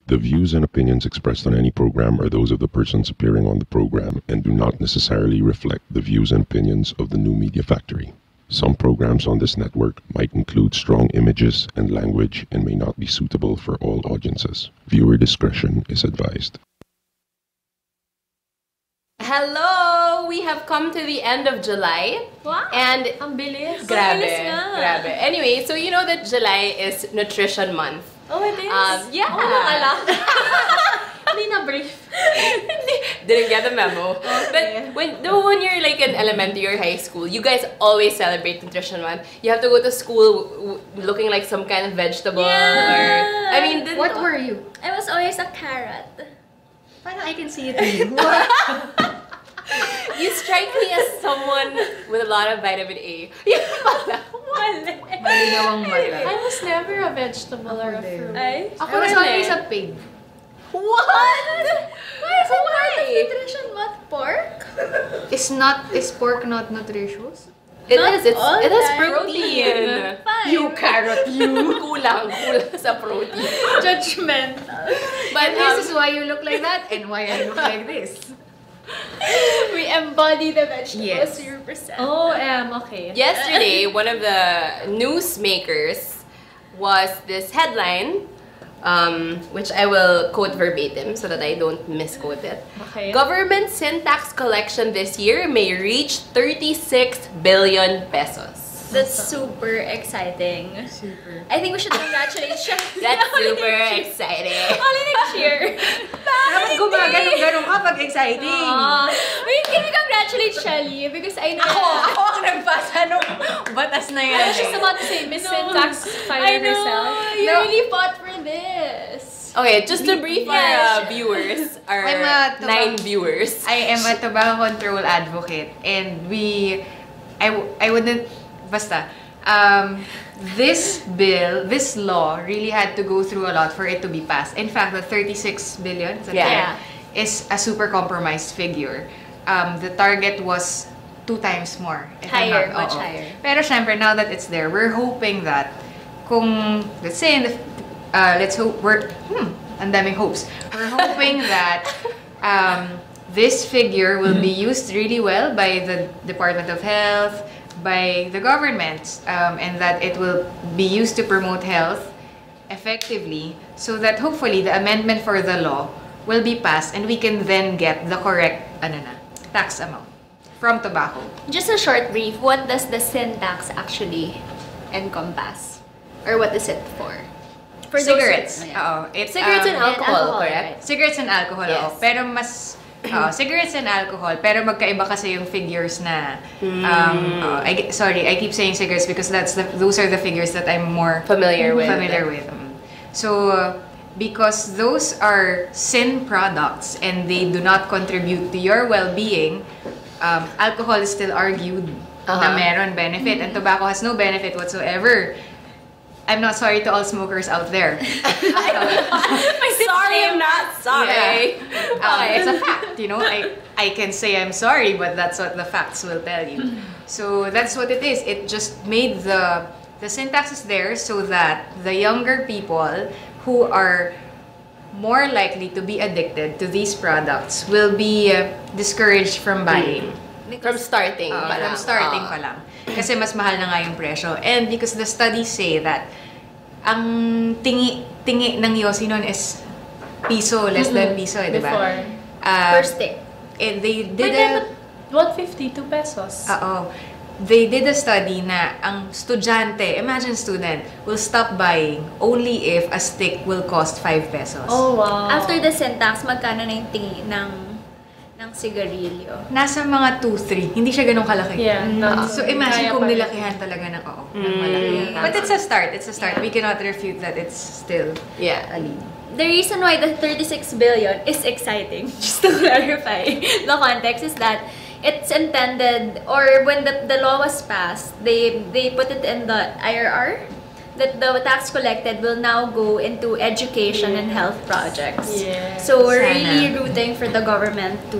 The views and opinions expressed on any program are those of the persons appearing on the program and do not necessarily reflect the views and opinions of the New Media Factory. Some programs on this network might include strong images and language and may not be suitable for all audiences. Viewer discretion is advised. Hello! We have come to the end of July. Wow! And ang bilis. Grabe, Ang bilis nga. grabe. Anyway, so you know that July is Nutrition Month. Oh, it is? Yeah. Oh, nung alam. Hindi na brief. Didn't get the memo. Okay. But when you're like in elementary or high school, you guys always celebrate Nutrition Month. You have to go to school looking like some kind of vegetable. Yeah. Or, I mean, What were you? I was always a carrot. Parang I can see it in you. You strike me as someone with a lot of vitamin A. Malinawang mata. I was never a vegetable or a fruit. I Ako was rin always eh. a pig. What? Why is it part of nutrition month pork? Is pork not nutritious? It Not is. all It has that. protein. Fine. You carrot, you! Kulang sa protein. Judgmental. But This is why you look like that and why I look like this. We embody the vegetables Yes. you represent. Oh, okay. yesterday, one of the newsmakers was this headline, which I will quote verbatim so that I don't misquote it. Okay. Government sin tax collection this year may reach 36 billion pesos. That's super exciting. Super. I think we should congratulate Shelly. That's super exciting. Only next year. Dapat gumaganong-ganong ka pag exciting. Wait, can we congratulate Shelly? Because I know Ako ang nagpasa nung batas na yan. I was just about to say, Miss Syntax I fired know. herself. You No. really fought for this. Okay, just to brief our viewers, our I'm a 9 viewers. I am a tobacco control advocate and I wouldn't, basta, this law really had to go through a lot for it to be passed. In fact, the 36 billion is a super compromised figure. The target was 2 times more. Higher, much higher. Pero syempre, now that it's there, we're hoping that kung, let's say, let's hope, ang daming hopes. We're hoping that this figure will be used really well by the Department of Health, by the government, and that it will be used to promote health effectively so that hopefully the amendment for the law will be passed and we can then get the correct tax amount from tobacco. Just a short brief, what does the sin tax actually encompass? Or what is it for? For Cigarettes. Those Cigarettes and alcohol, alcohol, correct? Cigarettes and alcohol, Yes. pero mas cigarettes and alcohol, pero magkaiba kasi yung figures na sorry, I keep saying cigarettes because those are the figures that I'm more Familiar with. So because those are sin products and they do not contribute to your well-being, alcohol is still argued na meron benefit and tobacco has no benefit whatsoever. I'm not sorry to all smokers out there. Sorry, I'm not sorry. Yeah. It's a fact, you know. I can say I'm sorry, but that's what the facts will tell you. So that's what it is. It just made the syntax is there so that the younger people who are more likely to be addicted to these products will be discouraged from buying. From starting pa lang. From starting pa lang. Kasi mas mahal na nga yung presyo. And because the studies say that ang tingi ng yosi nun is piso, less than piso, di ba? Before. Per stick. And they did 150, 2 pesos. They did a study na ang estudyante, imagine student, will stop buying only if a stick will cost 5 pesos. Oh, wow. After the sin tax, magkano na yung tingi ng sigarilyo? Nasa mga 2-3. Hindi siya ganun kalaki. Yeah. So imagine kung nilakihan talaga ng malaki. But it's a start. It's a start. Yeah. We cannot refute that it's still a lead. The reason why the 36 billion is exciting, just to clarify the context, is that it's intended, or when the law was passed, they put it in the IRR, that the tax collected will now go into education and health projects. Yes. So we're Sana. really rooting for the government to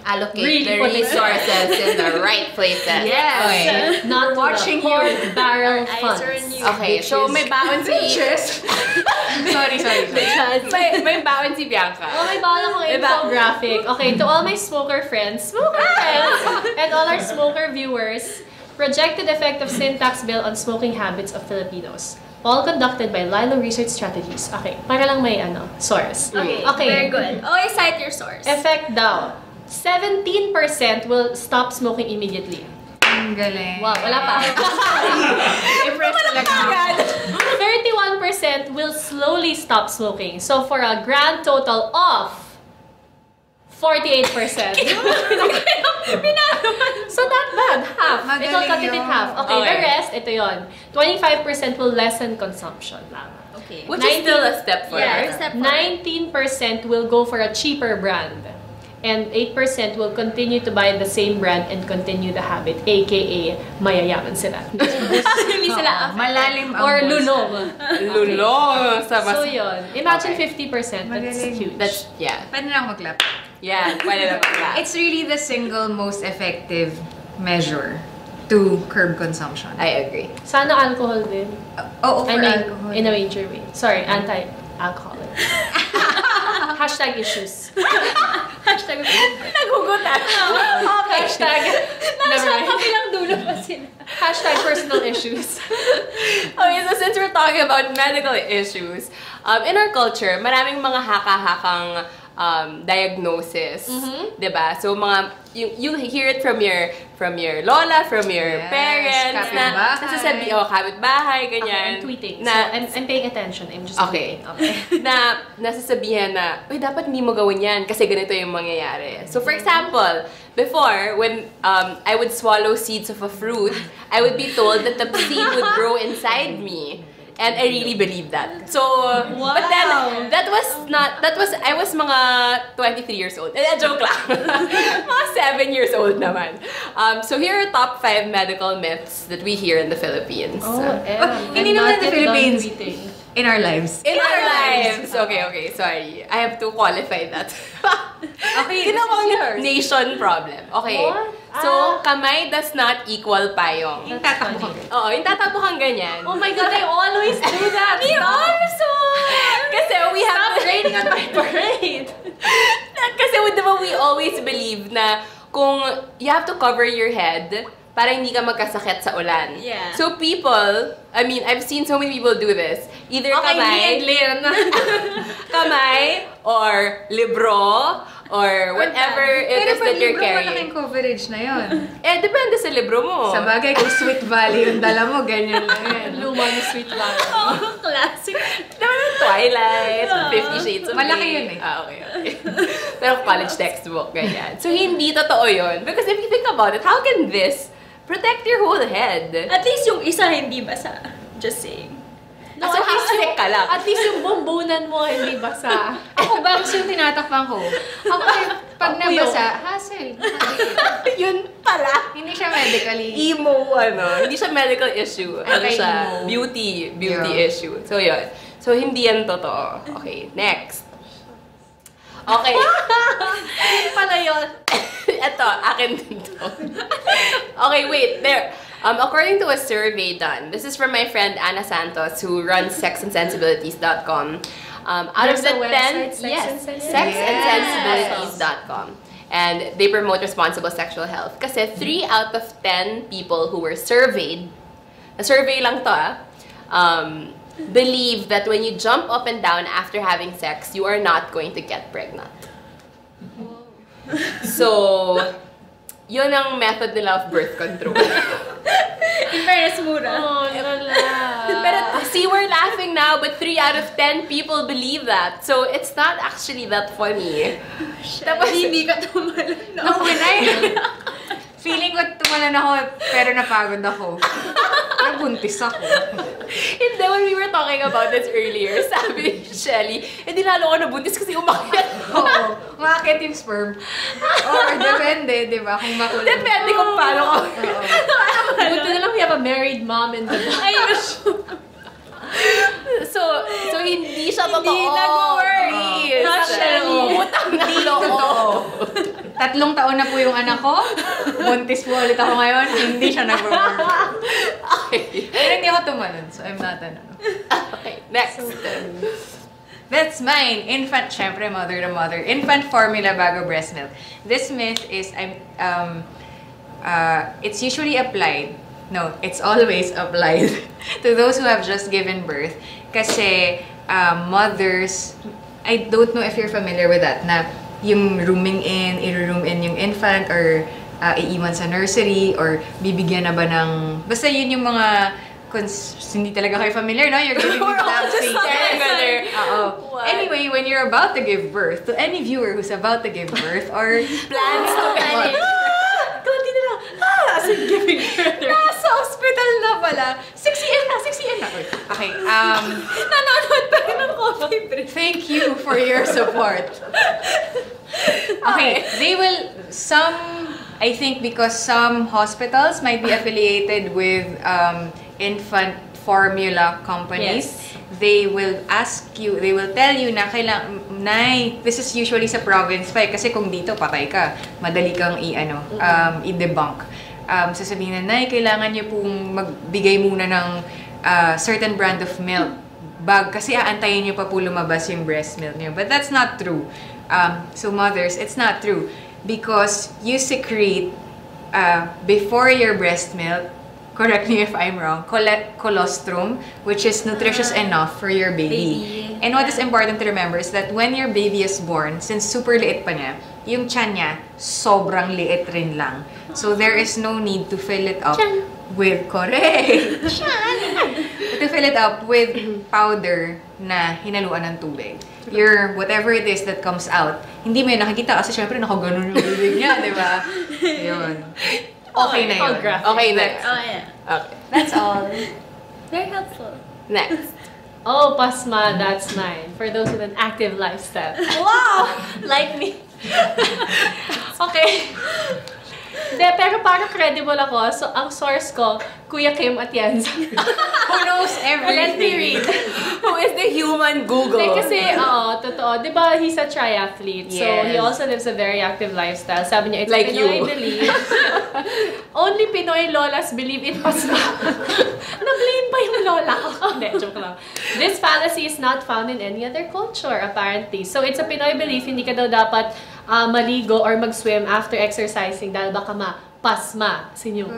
Allocate the resources in the right places. Yes. Okay. Not Watching watching you. barrel Eyes funds. are on you. Okay, so may baon si... sorry. may baon si Bianca. Oh, may bala kong infographic. Okay, to all my smoker friends, and all our smoker viewers, projected effect of sin tax bill on smoking habits of Filipinos. All conducted by Lilo Research Strategies. Okay, para lang may source. Okay, Okay. very good. Okay, cite your source. Effect daw. 17% will stop smoking immediately. Ang galing. Wow, wala pa. Impressed talaga ako. 31% will slowly stop smoking. So for a grand total of 48%. So not bad. Half. Magaling It'll cut it in yun. half. Okay, Okay. the rest, ito yon. 25% will lessen consumption lang. Okay. Which is still a step Yeah, forward. it's a step forward. 19% will go for a cheaper brand. And 8% will continue to buy the same brand and continue the habit, aka mayayaman sila. Hindi sila Malalim ang Or boss. lunong. Lulong sa mas... So yun. Imagine Okay. 50%. That's Magaling. huge. That's, yeah. Pwede na ako mag-clap. Yeah, pwede na pala. It's really the single most effective measure to curb consumption. I agree. Sana alcohol din. Oo, for I mean, alcohol. in a major way. Sorry, anti-alcoholic. Hashtag issues. Hashtag Nagugutan. Hashtag Nasa never mind. kabilang dulo pa sila. Hashtag personal issues. Okay, so since we're talking about medical issues, in our culture, maraming mga haka-hakang diagnosis, diba? So mga you hear it from your lola, from your Yes, parents na kapitbahay. nasasabi, kapitbahay, ganyan. I'm tweeting. Na, So, I'm paying attention. I'm just Okay. tweeting. Okay. na nasasabihan na, uy, dapat hindi mo gawin yan kasi ganito yung mangyayari. So, for example, before, when I would swallow seeds of a fruit, I would be told that the seed would grow inside me. And I really believed that. So, but then, I was mga 23 years old. Joke lang. Mga 7 years old naman. So here are top 5 medical myths that we hear in the Philippines. Hindi naman in the Philippines. In our lives. In our lives! Okay, sorry. I have to qualify that. Okay, Ginawang nation problem. Okay. What? So, kamay does not equal payong. Yung tatakbo ka. Oo, yung tatakbo kang ganyan. Oh my God, I always do that. Me also! Kasi we have... Stop raining on my parade. Kasi diba, we always believe na kung you have to cover your head para hindi ka magkasakit sa ulan. Yeah. So people, I mean, I've seen so many people do this. Either kamay, kamay, or libro, or whatever it Pero is pag that you're libro, carrying. malaking coverage na yun. Depende sa libro mo. Sa bagay, kung Sweet Valley yung dala mo, ganyan lang yan. Luma ni Sweet Valley. Oh, classic. Diba yung Twilight, 50 Shades of Malaki Grey. yun eh. Okay. Pero college textbook, ganyan. So, hindi totoo yun. Because if you think about it, how can this protect your whole head? At least yung isa hindi basa. Just saying. So, hashtag ka lang. At least yung bumbunan mo hindi basa. Ako bangs yung tinatakpan ko. Ako pag Ako nabasa, hassle. Yun pala. Hindi siya medically. Emo, Hindi siya medical issue. Ano Okay, siya? emo. Beauty Yeah. issue. So, yun. So, hindi yan totoo. Okay, next. Okay. Yun pala yun. Ito, akin din to. Okay, wait. There. According to a survey done, this is from my friend Ana Santos, who runs sexandsensibilities.com. Out of There's the a 10, website, yes, sexandsensibilities. sexandsensibilities.com. And they promote responsible sexual health. Kasi 3 out of 10 people who were surveyed, a survey lang to believe that when you jump up and down after having sex, you are not going to get pregnant. So, yun ang method nila of birth control. In fairness, mura. Oh, lala. Pero see, we're laughing now, but 3 out of 10 people believe that. So, it's not actually that funny. Tapos hindi ka tumalan. Nung pinay, feeling ko tumalan ako, pero napagod ako. Nabuntis ako. And then when we were talking about this earlier, sabi ni Shelly, di lalo ako nabuntis kasi umakyat. Oo. Umakit yung sperm. Or depende, di ba? Kung makulit. Depende kung paano ko. Buti na lang we have a married mom in the back. Ayun. So hindi siya totoo. Hindi nag-work. Please. Actually, Utang na Hindi loob. totoo. 3 taon na po yung anak ko. Buntis po ulit ako ngayon. Hindi siya nag-work. Okay. Pero hindi ako tumalon, so I'm not ano. Okay, next. That's mine. Infant, syempre, mother to mother. Infant formula bago breast milk. This myth is, it's usually applied. No, it's always applied to those who have just given birth. Kasi mothers, I don't know if you're familiar with that, na yung rooming in, i-room in yung infant, or iiwan sa nursery, or bibigyan na ba ng... Basta yun yung mga... hindi talaga kayo familiar, no? You're giving me blank faces. Anyway, when you're about to give birth, to any viewer who's about to give birth, or Plans to panic. Kunti na lang. As in giving birth. nasa hospital na pala, 6 AM na. Okay, Nanonood pa rin ng coffee break. thank you for your support. Okay, I think because some hospitals might be affiliated with infant formula companies, they will tell you na Nay, this is usually sa province pa kasi kung dito patay ka, madali kang i-debunk. Sasabihin na, Nay, kailangan niyo pong magbigay muna ng certain brand of milk kasi aantayin niyo pa po lumabas yung breast milk niyo. But that's not true. So mothers, it's not true. Because you secrete, before your breast milk, correct me if I'm wrong, colostrum, which is nutritious enough for your baby. And what is important to remember is that when your baby is born, since super liit pa niya, yung tiyan niya, sobrang liit rin lang. So there is no need to fill it up with, to fill it up with powder na hinaluan ng tubig. Whatever it is that comes out, hindi mo yun nakikita kasi syempre nakaganon yung bibig niya, di ba? Yun. Okay na yun. Okay, next. Oh, yeah. Okay. That's all. Very helpful. Next. Oh, pasma, that's mine. For those with an active lifestyle. Wow! Like me. Okay. Pero parang credible ako. So, ang source ko, Kuya Kim Atienza. Who knows everything? Let me read. Who is the human Google? Kasi, totoo. Di ba, he's a triathlete. So, he also lives a very active lifestyle. Sabi niya, it's like Pinoy you. belief. Only Pinoy lolas believe in pasma. Na-blame pa yung lola ko. Hindi, joke lang. This fallacy is not found in any other culture, apparently. So, it's a Pinoy belief. Hindi ka daw dapat maligo or mag-swim after exercising dahil baka pasma.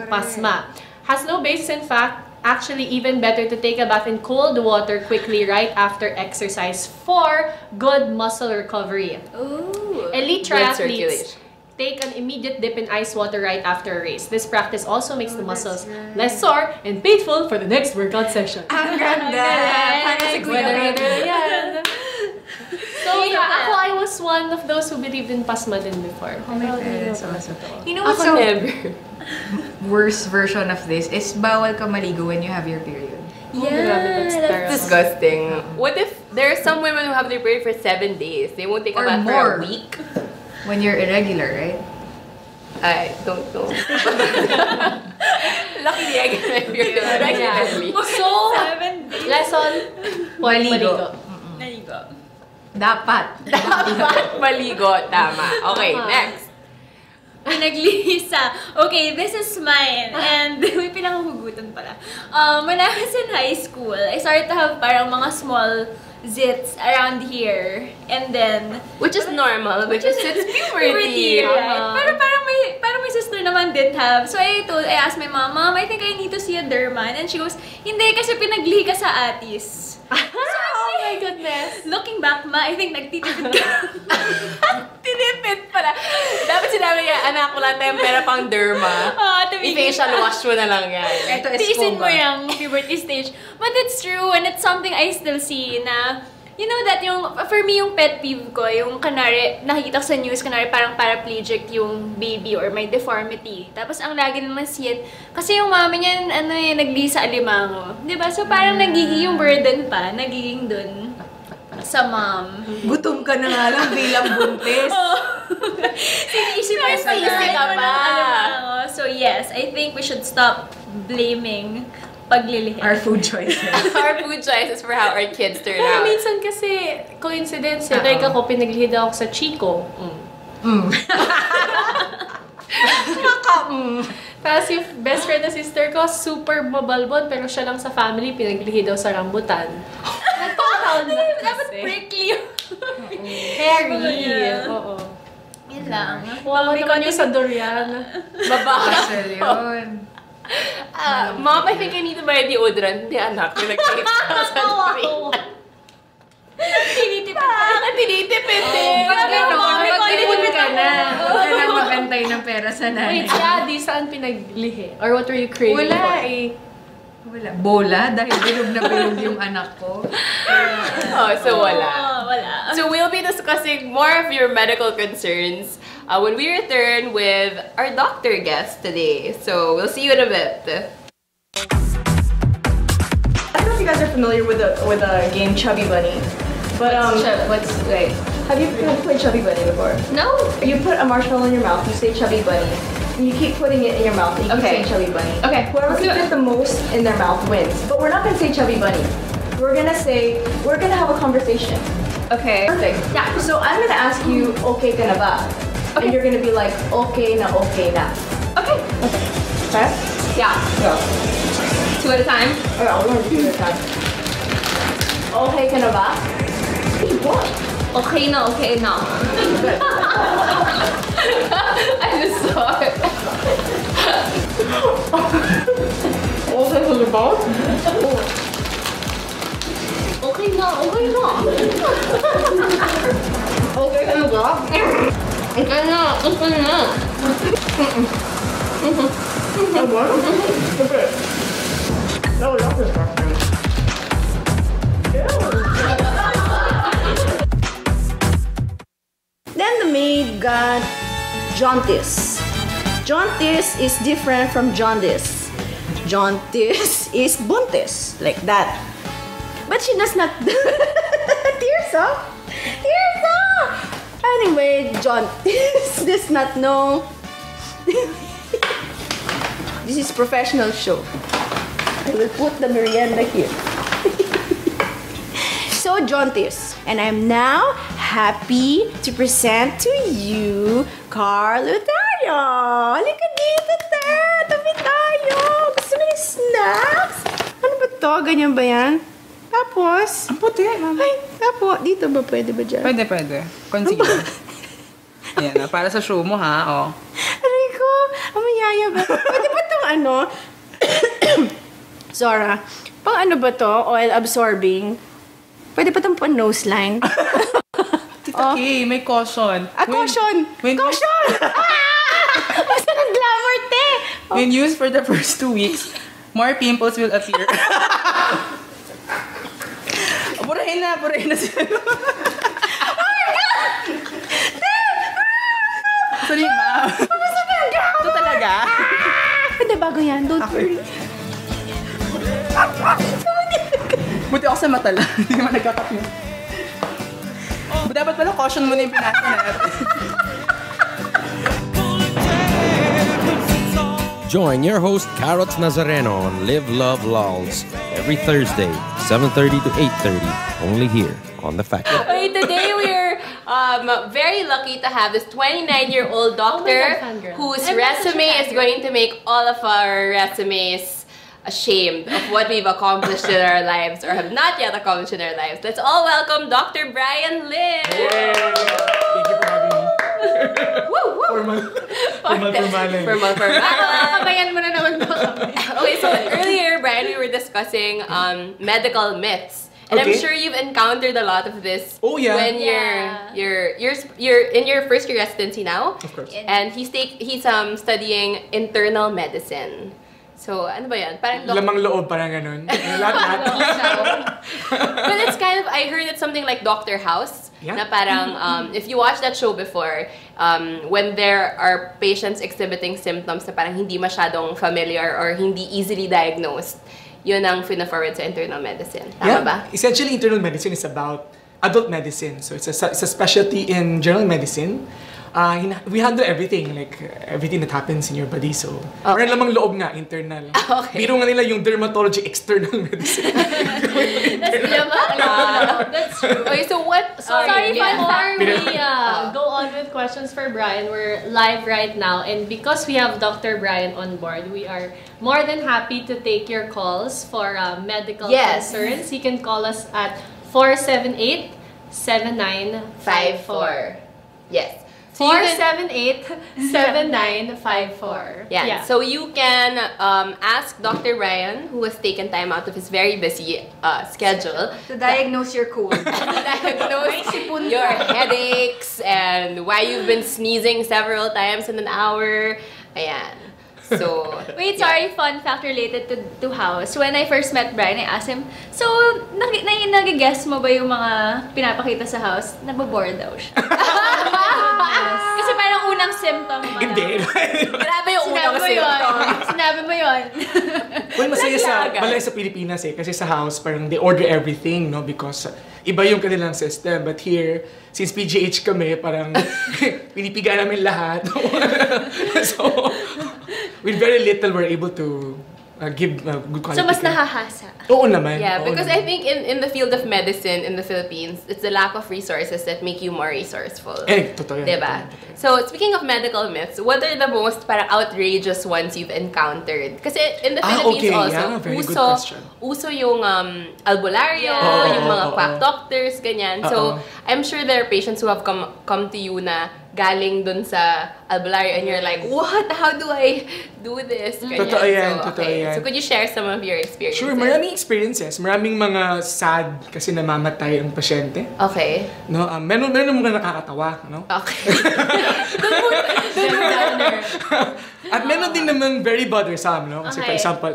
Pasma. Has no basis in fact. Actually, even better to take a bath in cold water quickly right after exercise for good muscle recovery. Ooh. Elite Blood triathletes circulation. take an immediate dip in ice water right after a race. This practice also makes the muscles less sore and painful for the next workout session. Ang ganda! Parang si Kuya Kim. So yeah, I was one of those who believed in pasma din before. Oh my goodness, awesome. You know what's Ako so never. worst version of this is bawal ka maligo when you have your period. Grabe, that's terrible. Disgusting. What if there are some women who have their period for 7 days? They won't take a Or bath for more. a week? When you're irregular, right? I don't know. Luckily, I get my period regularly. So, lesson, huwag maligo. Naligo. Dapat. Dapat maligo. Tama. Okay, next. Pinaglisa. Okay, this is mine. And may pinakahugutan pala. When I was in high school, I started to have parang mga small zits around here. And then... Which is normal because it's puberty. Right? Pero parang my sister naman didn't have. So I asked my mom, Mom, I think I need to see a derma. And she goes, hindi kasi pinaglihi ka sa atis. Oh my goodness. Looking back, Ma, I think nagtitipid ka. Tinipid pala. Dapat sinabi niya, anak, wala tayong pera pang derma. I-facial wash mo na lang yan. Ito is Tiisin mo Cuba. yung puberty stage. But it's true, and it's something I still see na, you know that for me, yung pet peeve ko, yung kanari, nakikita ko sa news, kanari parang paraplegic yung baby or may deformity. Tapos ang lagi naman siya, kasi yung mami niya, naglisa alimango. Diba? So parang nagiging yung burden pa, nagiging dun sa mom. Gutom ka na nga lang bilang buntis. Sinisip ka pa. So yes, I think we should stop blaming paglilihi. Our food choices. Our food choices for how our kids turn Pero out. minsan kasi, coincidence eh. Like ako, pinaglihi daw ako sa Chico. Tapos yung best friend na sister ko, super mabalbon, pero siya lang sa family, pinaglihi daw sa rambutan. Nagpapataon na Dapat kasi. prickly yung... Hairy. Oo. Yun lang. Wawa naman yung sa durian. Basel yun. Mom, I think I need to buy deodorant. Hindi, anak. Pinag-take sa Tinitipid. Tinitipid eh. Pag gano'n, ka na. Huwag ka na magantay ng pera sa nanay. Wait, Yadi, saan pinaglihi? Or what were you craving Wala for? eh. Wala. Bola? Dahil bilog na bilog yung anak ko. Oh, so wala. Wala. So we'll be discussing more of your medical concerns when we return with our doctor guest today. So we'll see you in a bit. I don't know if you guys are familiar with the game Chubby Bunny, but Wait. have you played Chubby Bunny before? No. You put a marshmallow in your mouth, you say Chubby Bunny, and you keep putting it in your mouth, and you keep Okay. saying Chubby Bunny. Okay, Whoever let's do can it. fit the most in their mouth wins. But we're not gonna say Chubby Bunny. We're gonna have a conversation. Okay. Perfect. Yeah. So I'm gonna ask you, okay ka na ba? And you're gonna be like, okay na, okay na. Okay. Okay? Yeah. Go. 2 at a time. Alright, we're gonna do this time. Okay ka na ba? Hey, what? Okay na, okay na. I just saw it. Okay ka na ba? Okay na, okay na. Okay ka na ba? Okay na, okay na. What? Okay. No, not this time. Then the maid got jaundice. Jaundice is different from jaundice. Jaundice is buntis, like that. But she does not. Tears up. Tears up. Anyway, jaundice does not know. This is professional show. I will put the merienda here. So jaundice, and I'm now happy to present to you Carl Lutario. Halika dito, te! Tabi tayo! Gusto mo ng snacks? Ano ba to? Ganyan ba yan? Tapos? Ang puti, mama. Ay, tapos, dito ba pwede ba dyan? Pwede, pwede. Concealer. Ayan na, para sa show mo ha, oh. Aray ko, ang mayaya ba? Pwede ba itong ano? Zora, pang ano ba to? Oil absorbing? Pwede ba itong pang nose line? Tita Kay, may caution. Caution! Caution! Basta ng glamour, te! When used for the first 2 weeks, more pimples will appear. Burahin na sila. Sorry, ma. Ito talaga. Hindi, bago yan. Don't worry. Buti ako sa mata lang. Hindi naman nagkakapin. Dapat pala caution mo na yung pinasa natin. Join your host Carrots Nazareno on Live Love Lols every Thursday, 7:30 to 8:30, only here on The Factor. Okay, today we're very lucky to have this 29-year-old doctor fangirl. whose I'm not such a resume is fangirl. going to make all of our resumes ashamed of what we've accomplished in our lives or have not yet accomplished in our lives. Let's all welcome Dr. Bryan Lim. Thank you for having me. Woo, woo. Formal. Formal. Kabayan mo na naman ba kami? Okay, so earlier, Brian, we were discussing medical myths. And I'm Okay. sure you've encountered a lot of this Oh, yeah. when you're in your first year residency now. Of course. And he's studying internal medicine. So, ano ba yan? Parang Lamang loob, parang ganun. Lahat. But it's kind of, I heard it's something like Dr. House. Yeah. Na parang, if you watched that show before, when there are patients exhibiting symptoms na parang hindi masyadong familiar or hindi easily diagnosed, yun ang fina-forward sa internal medicine. Tama ba? Essentially, internal medicine is about adult medicine. So it's a specialty in general medicine. we handle everything, like everything that happens in your body. So, parang lamang loob nga, internal. Okay. Biro nga nila yung dermatology, external medicine. That's true. Okay, so what? Sorry, yeah. before we go on with questions for Bryan, we're live right now, and because we have Dr. Bryan on board, we are more than happy to take your calls for medical concerns. You can call us at 478-7954. Yes. So you can- 478-7954. Yeah. So you can ask Dr. Bryan, who has taken time out of his very busy schedule, To diagnose your cold. diagnose your headaches and why you've been sneezing several times in an hour. Ayan. So, Wait, sorry, fun fact related to house. When I first met Bryan, I asked him, so, nag-guess mo ba yung mga pinapakita sa house? Nababore daw siya. Kasi parang unang symptom mo. Hindi. grabe yung unang Sinabi mo yun. Well, masaya Naglaga. malay sa Pilipinas kasi sa house, parang they order everything, no? Because iba yung kanilang system. But here, since PGH kami, parang pinipiga namin lahat. So, with very little, we're able to give good quality So, mas care. nahahasa. Oo naman. Yeah, oo because naman. I think in the field of medicine in the Philippines, it's the lack of resources that make you more resourceful. Totoo yan. Diba? So, speaking of medical myths, what are the most parang outrageous ones you've encountered? Kasi in the Philippines okay. also, Yeah, very good uso, question. uso yung albularyo, yung mga quack doctors, ganyan. So, I'm sure there are patients who have come to you na galing dun sa albularyo and you're like, what? How do I do this? Ganyan. Totoo yan, So, totoo yan. So, could you share some of your experiences? Sure, maraming experiences. Maraming mga sad kasi namamatay ang pasyente. Okay. No, meron mga nakakatawa, no? Okay. At meron din naman very bothersome, no? Kasi for Okay. example,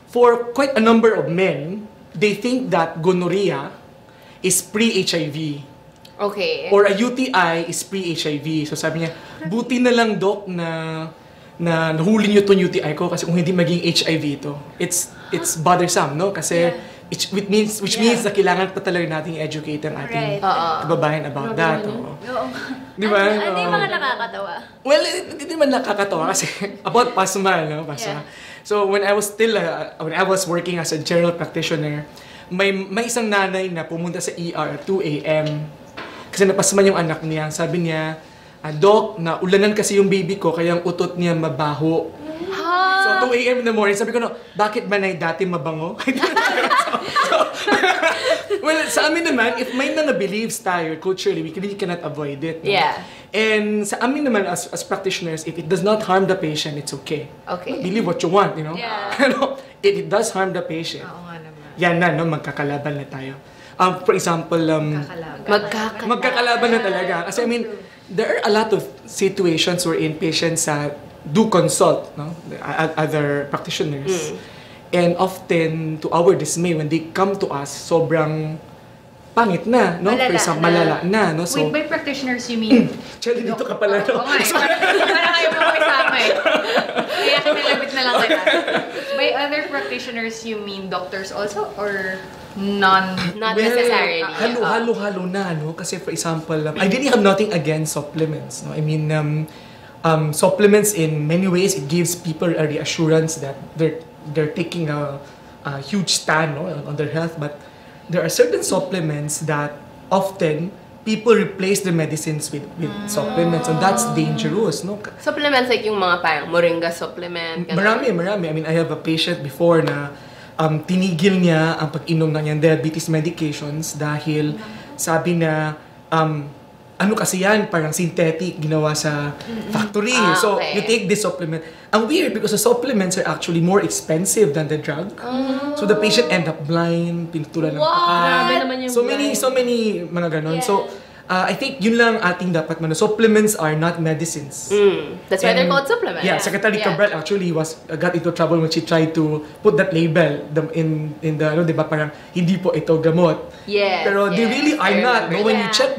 for quite a number of men, they think that gonorrhea is pre-HIV. Okay. Or a UTI is pre-HIV. So sabi niya, buti na lang doc na nahuli niyo tong UTI ko kasi kung hindi maging HIV ito. It's bothersome, no? Kasi which means na kailangan pa talaga nating educate ang ating kababayan about that. Oo. Di ba? Ano yung mga nakakatawa? Well, hindi naman nakakatawa kasi about pasma, no? Pasma. So when I was working as a general practitioner, may isang nanay na pumunta sa ER at 2 a.m. Kasi napasman yung anak niya. Sabi niya, Doc, naulanan kasi yung baby ko, kaya ang utot niya mabaho. So, 2 a.m. in the morning, sabi ko, no, bakit ba na dati mabango? Well, sa amin naman, if may mga beliefs tayo, culturally, we really cannot avoid it. No? Yeah. And sa amin naman, as practitioners, if it does not harm the patient, it's okay. Okay. Believe what you want, you know? Yeah. Pero, if it does harm the patient, Oo nga naman. yan na, no? Magkakalaban na tayo. For example, magkakalaban na talaga. Kasi I mean, there are a lot of situations wherein patients do consult, no, other practitioners. And often, to our dismay, when they come to us, sobrang pangit na, no? For example, malala na, no? So, Wait, by practitioners you mean? Actually, dito ka pala, no? Oo nga eh. Parang ayaw mo ko isama eh. Kaya kinalabit na lang kita. By other practitioners you mean doctors also? Or Not necessarily. Halo-halo na, no? Kasi for example, I really have nothing against supplements, no? I mean, supplements in many ways, it gives people a reassurance that they're taking a huge stand, no, on their health. But there are certain supplements that often people replace the medicines with supplements, and that's dangerous, no? Supplements like yung mga parang moringa supplement. ganun. Marami. I mean, I have a patient before na tinigil niya ang pag-inom na niyang diabetes medications dahil sabi na ano kasi yan, parang synthetic, ginawa sa factory. So, okay. you take this supplement. Ang weird because the supplements are actually more expensive than the drug. So, the patient end up blind, pinutulan ng paa. Grabe naman yung So many mga ganon. So, I think yun lang ating dapat mano. Supplements are not medicines. That's why they're called supplements. Yeah, Secretary Cabral actually got into trouble when she tried to put that label in the, ano, di ba, parang hindi po ito gamot. Yes, Pero they yes. really are I not. remember No, when you that. check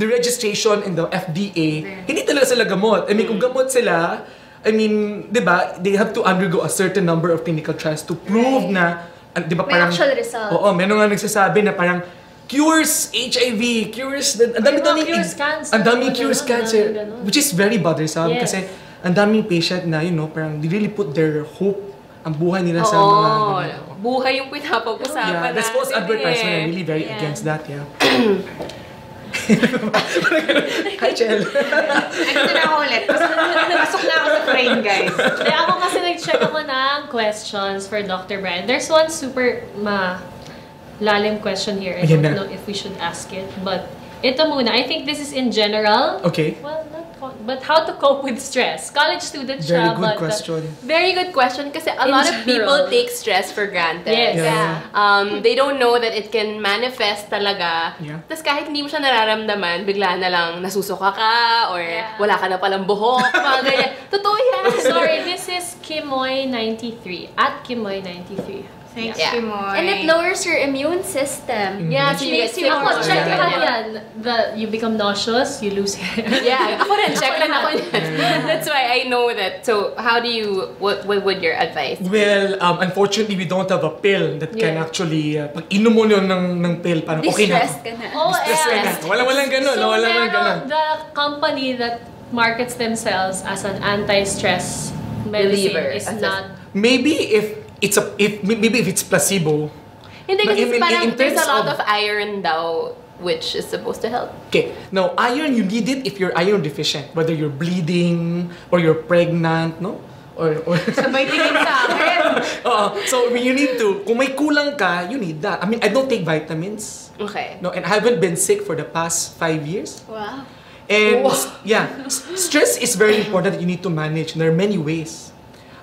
the registration in the FDA, hindi talaga sila gamot. I mean, kung gamot sila, I mean, di ba, they have to undergo a certain number of clinical trials to prove na, di ba, May parang, actual result. Oo, meron nga nagsasabi na parang cures HIV, ang dami cures cancer. ang daming cures cancer, ganun. which is very bothersome Yes. kasi ang daming patient na, parang they really put their hope, ang buhay nila sa Oo. mga... Buhay yung pinapag-usapan Yeah, that's false natin advertisement. I'm really very against that, yeah. Hi, Chel. Andito na ako ulit. Pasok na ako sa frame, guys. Hindi, ako kasi nag-check ako ng questions for Dr. Bryan. There's one super lalim question here. I Ayan don't na. know if we should ask it. But ito muna. I think this is in general. Okay. Well, but how to cope with stress? College student Very siya, good but question. Very good question kasi a In lot of people general. take stress for granted. Yes. Yeah. They don't know that it can manifest talaga. Yeah. Tapos kahit hindi mo siya nararamdaman, bigla na lang nasusuka ka or wala ka na palang buhok, mga ganyan. Totoo yan. Sorry, this is Kimoy93. At Kimoy93. Thanks, Yeah. Kimoy. And it lowers your immune system. Yeah, Which so you makes get you sick more Ako, check Yeah. lahat yan. You become nauseous, you lose hair. Yeah, ako rin, check lang ako yan. That's why I know that. So, how do you, what would your advice? Well, unfortunately, we don't have a pill that can Yeah. actually, pag inom mo yun ng pill, parang okay na Distress ako. ka na. Oh, Stress ka na. Walang ganun. So, Walang meron ganun. the company that markets themselves as an anti-stress medicine Reliever. is not... Maybe if it's placebo. Hindi No, kasi in parang there's a terms lot of- of iron daw which is supposed to help. Okay, now iron, you need it if you're iron deficient, whether you're bleeding or you're pregnant, no? Or Sabay tingin sa akin. so you need to, kung may kulang ka, you need that. I mean, I don't take vitamins, Okay. no, and I haven't been sick for the past 5 years. Wow. And yeah, stress is very important that you need to manage. And there are many ways.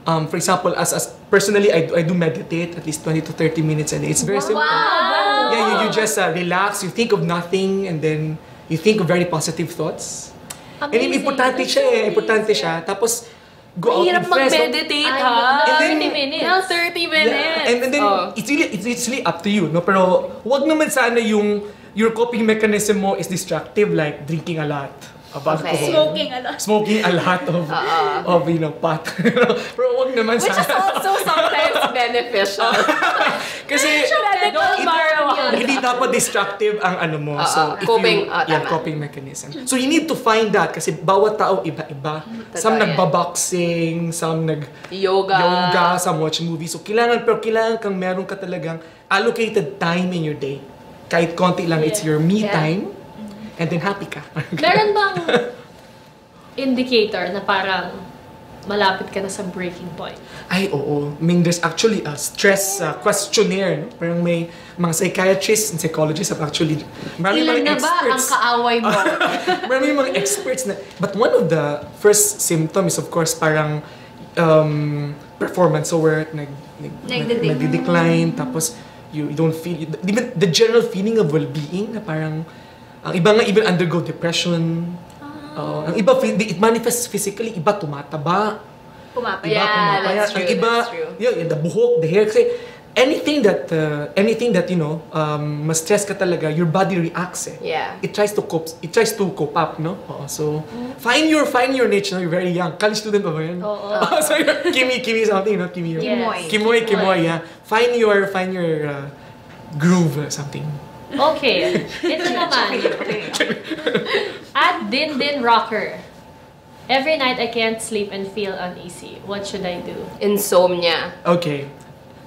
For example, as personally, I do meditate at least 20 to 30 minutes a day. It's very simple. Wow! Yeah, you just relax, you think of nothing, and then you think of very positive thoughts. And Amazing. importante siya eh, importante siya. Tapos, go out Mahirap with friends. no? mag-meditate, Ay, ha? na- And then- 30 minutes. Now 30 minutes. Yeah. And then it's really up to you, no? Pero wag naman sana your coping mechanism mo is destructive, like drinking a lot of alcohol. Okay. Smoking a lot. Smoking a lot of pot. Pero wag naman Which is sana. also sometimes beneficial. Kasi Don't borrow. hindi dapat destructive ang ano mo. So if coping, you, tama. coping mechanism. So you need to find that kasi bawat tao iba-iba. Some yan. nagbaboxing, some Yoga. some watch movies. So kailangan kang meron ka talagang allocated time in your day. Kahit konti lang, it's your me time. And then happy ka. Meron bang indicator na parang malapit ka na sa breaking point? Ay, oo. I mean, there's actually a stress questionnaire. No? Parang may mga psychiatrists and psychologists have actually... Ilan na ba ang kaaway mo? Marami mga experts na... But one of the first symptoms is, of course, parang performance. So, where nagde-decline, tapos you don't feel... Even the general feeling of well-being na parang... Ang iba nga even undergo depression. Ang iba, it manifests physically. Iba tumataba. Pumapayat. Iba Yeah, pumapayat. that's true, Ang iba, that's true. the buhok, the hair. Kasi anything that you know, ma-stress ka talaga, your body reacts eh. Yeah. It tries to cope up, no? So find your niche, no? You're very young. College student pa ba yan? Oo. So you're Kimi something, no? Kimi. Yes. Kimoy, yeah. Find your groove, something. Okay. Ito naman. At Din Rocker. Every night I can't sleep and feel uneasy. What should I do? Insomnia. Okay.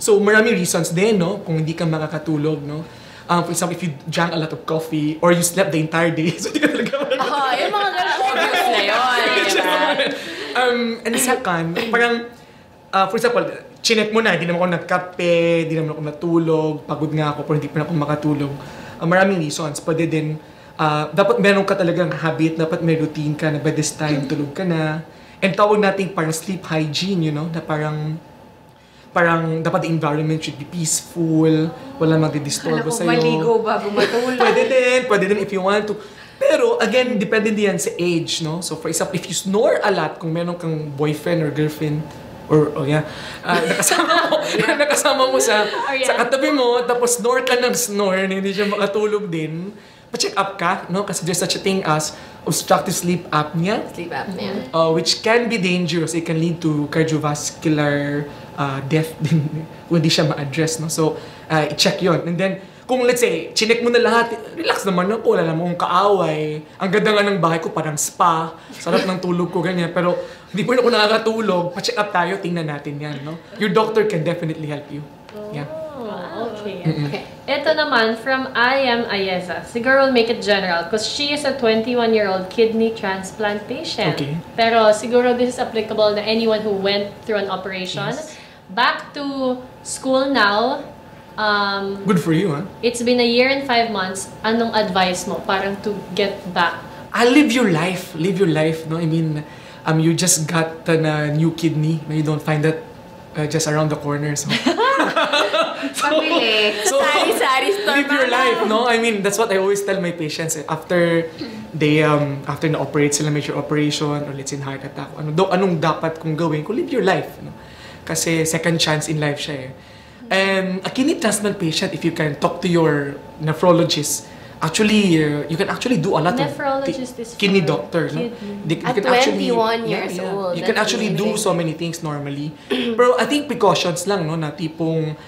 So, marami reasons din, no? Kung hindi ka makakatulog, no? For example, if you drank a lot of coffee or you slept the entire day, so di ka talaga Yung mga ganun obvious na yun. Diba? And second, parang, for example, chinet mo na, hindi naman ako nagkape, hindi naman ako natulog, pagod nga ako, pero hindi pa na ako makatulog. Maraming reasons. Pwede din, dapat meron ka talagang habit, dapat may routine ka na by this time, tulog ka na. And tawag natin parang sleep hygiene, you know, na parang dapat the environment should be peaceful, wala magdidisturbo sa'yo. Maligo bago matulog. Pwede din if you want to. Pero again, depende din yan sa age, no? So for example, if you snore a lot, kung meron kang boyfriend or girlfriend, nakasama mo sa katabi mo, tapos snore ka ng snore, na hindi siya makatulog din, pa-check up ka, no? Kasi there's such a thing as obstructive sleep apnea. Sleep apnea. Which can be dangerous. It can lead to cardiovascular death din kung hindi siya ma-address, no? So, i-check yon. And then, kung let's say, chinek mo na lahat, relax naman ako, wala namang kaaway. Ang ganda nga ng bahay ko, parang spa. Sarap ng tulog ko, ganyan. Pero hindi po ako nakakatulog. Pa-check up tayo, tingnan natin yan, no? Your doctor can definitely help you. Yeah. Oh, okay. Ito naman, from I am Ayeza. Siguro we'll make it general because she is a 21-year-old kidney transplant patient. Okay. Pero siguro this is applicable to anyone who went through an operation. Yes. Back to school now. Good for you, huh? It's been a year and 5 months. Anong advice mo parang to get back? Live your life. Live your life, no? I mean, you just got a new kidney. You don't find that just around the corner. So, Sari-sari store live your life, no? I mean, that's what I always tell my patients. After they, after na-operate sila, major operation, or let's say heart attack, anong dapat kong gawin? Live your life, no? Kasi second chance in life siya eh. And a kidney transplant patient, if you can talk to your nephrologist, actually, you can actually do a lot Nephrologist is kidney for doctor. No? At 21 years old. You can actually do so many things normally. Pero I think precautions lang, no, na tipong,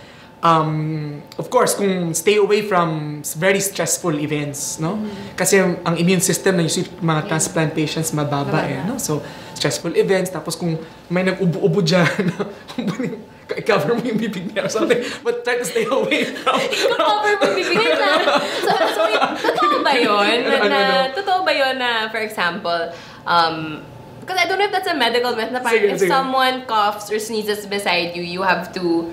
of course, kung stay away from very stressful events, no? Kasi ang immune system na usually mga transplant patients mababa eh, no? So, stressful events, tapos kung may nag-ubo-ubo dyan, i-cover mo yung bibig niya or something, but try to stay away from... I-cover mo yung bibig niya. So, totoo ba yun? Totoo ba yun na, for example, because I don't know if that's a medical myth na parang if someone coughs or sneezes beside you, you have to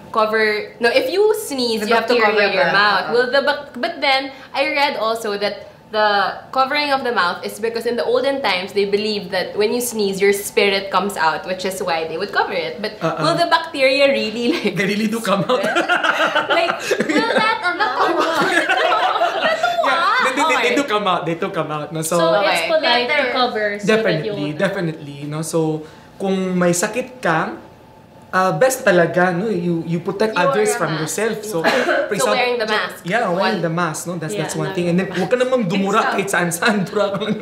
cover... No, if you sneeze, you have to cover your mouth. Well, but then, I read also that the covering of the mouth is because in the olden times, they believed that when you sneeze, your spirit comes out, which is why they would cover it. But will the bacteria really like... They really do come out? Like, will that They do come out. They do come out. No? So it's polite to cover so definitely, that you definitely. No? So, kung may sakit ka, best talaga, no? You protect others from yourself. So, for example, wearing the mask. Yeah, wearing the mask, no? That's one thing. And then, huwag ka namang dumura kahit saan-saan. Dura ka lang.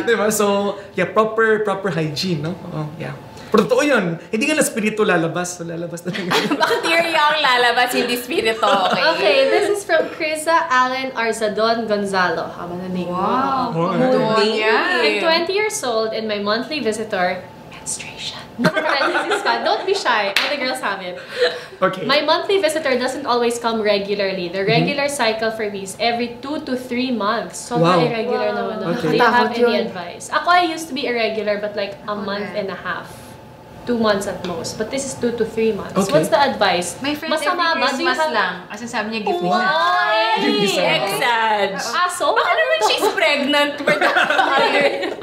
Diba? So, yeah, proper hygiene, no? Yeah. Pero totoo yun. Hindi nga na spirito lalabas. So, lalabas na lang. Bacteria ang lalabas, hindi spirito. Okay. Okay, this is from Krisa Allen Arzadon Gonzalo. Haba na name. Wow. I'm 20 years old and my monthly visitor, menstruation. Don't be shy. All the girls have it. Okay. My monthly visitor doesn't always come regularly. The regular cycle for me is every 2 to 3 months. So irregular naman. Okay. Do you have any advice? Ako, I used to be irregular but like a month and a half. 2 months at most. But this is 2 to 3 months. Okay. What's the advice? My friend Masama every ba? Do you Christmas have... lang. As in sabi niya, gift Wow! Exag. So? Baka naman she's pregnant for the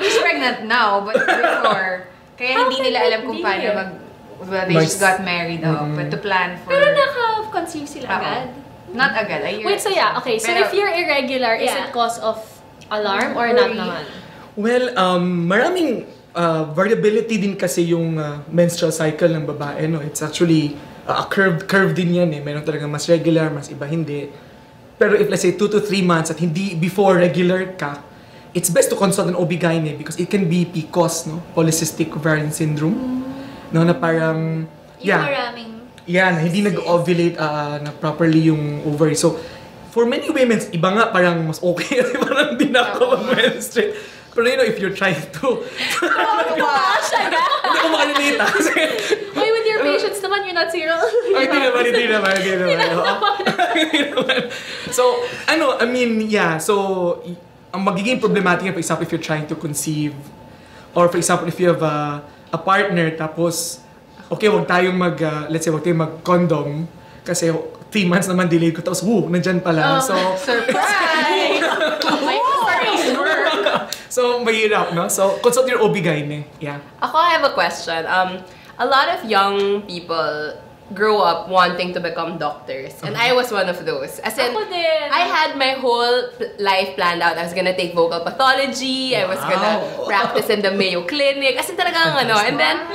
She's pregnant now, but before. Kaya hindi nila alam kung paano well, they just got married but to plan for... Pero naka-conceive sila agad? Not agad, a year. Wait, so yeah, okay. So if you're irregular, is it cause of alarm or not naman? Well, maraming variability din kasi yung menstrual cycle ng babae, no? It's actually a curve din yan eh. Meron talaga mas regular, mas iba hindi. Pero if let's say 2 to 3 months at hindi before regular ka, it's best to consult an OB-GYN because it can be PCOS, no? Polycystic ovarian syndrome. No, na parang Maraming na hindi nag-ovulate na properly yung ovary. So, for many women, iba nga parang mas okay parang hindi na ako mag-menstruate. Pero you know, if you're trying to... Hindi ko makalilita. Why with your patients naman, you're not zero? Hindi naman. So, I mean, yeah. So, ang magiging problematic, for example, if you're trying to conceive, or for example, if you have a partner, tapos, okay, wag tayong let's say, wag tayong mag-condom, kasi 3 months naman delayed ko, tapos, nandyan pala. So, surprise! So, mahirap, no? So, consult your OB-GYN. Yeah. Ako, I have a question. A lot of young people grow up wanting to become doctors. And I was one of those. As in, Ako din. I had my whole life planned out. I was gonna take vocal pathology. I was gonna practice in the Mayo Clinic. As in, talagang and then,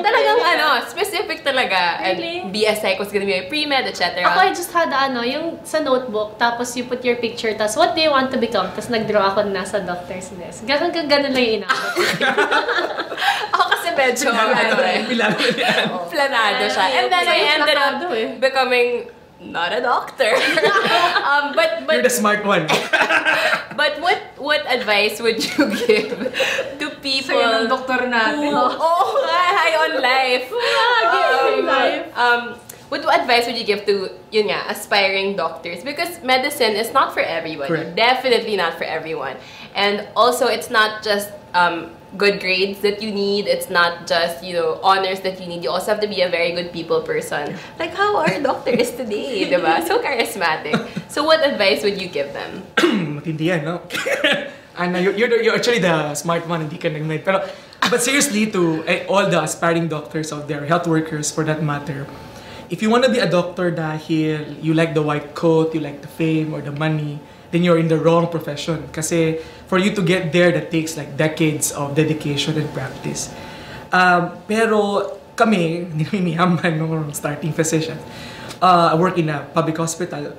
talagang specific talaga. Really? And BSI was gonna be my pre-med, etc. Ako, I just had yung sa notebook, tapos you put your picture, tapos what do you want to become? Tapos nag-draw ako na nasa doctor's desk. Ganun lang yung inabot. Ako kasi medyo, planado siya. And then I ended up becoming not a doctor. But You're the smart one. but what advice would you give to people Sa'yo ng doktor natin. high on life? What advice would you give to aspiring doctors? Because medicine is not for everyone. Correct. Definitely not for everyone. And also, it's not just good grades that you need. It's not just honors that you need. You also have to be a very good people person. Like how our doctors today, diba? So charismatic. So what advice would you give them? Matindi yan, no? And you're actually the smart one, hindi ka nag-med. But seriously, to all the aspiring doctors out there, health workers for that matter, if you want to be a doctor dahil you like the white coat, you like the fame or the money, then you're in the wrong profession. Kasi for you to get there, that takes like decades of dedication and practice. Pero kami, hindi kami mayaman nung starting physician. I work in a public hospital.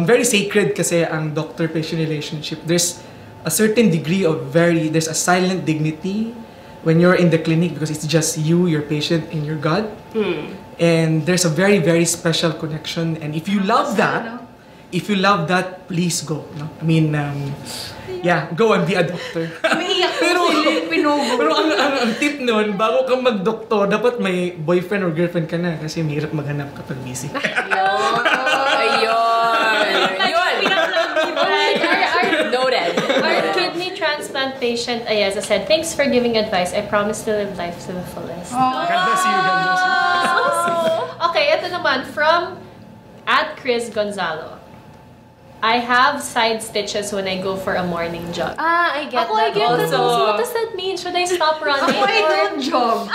Very sacred kasi ang doctor-patient relationship. There's a certain degree of there's a silent dignity when you're in the clinic because it's just you, your patient, and your God. And there's a very, very special connection. And if you love that, please go. No? I mean, go and be a doctor. pero ang tip nun, bago ka mag-doktor, dapat may boyfriend or girlfriend ka na kasi mahirap maghanap kapag busy. Noted. Our kidney transplant patient Ayeza said, "Thanks for giving advice. I promise to live life to the fullest." God bless you, God bless you. Okay, ito naman from @Chris Gonzalo. I have side stitches when I go for a morning jog. I get I that get that also. also. What does that mean? Should I stop running? I don't jog.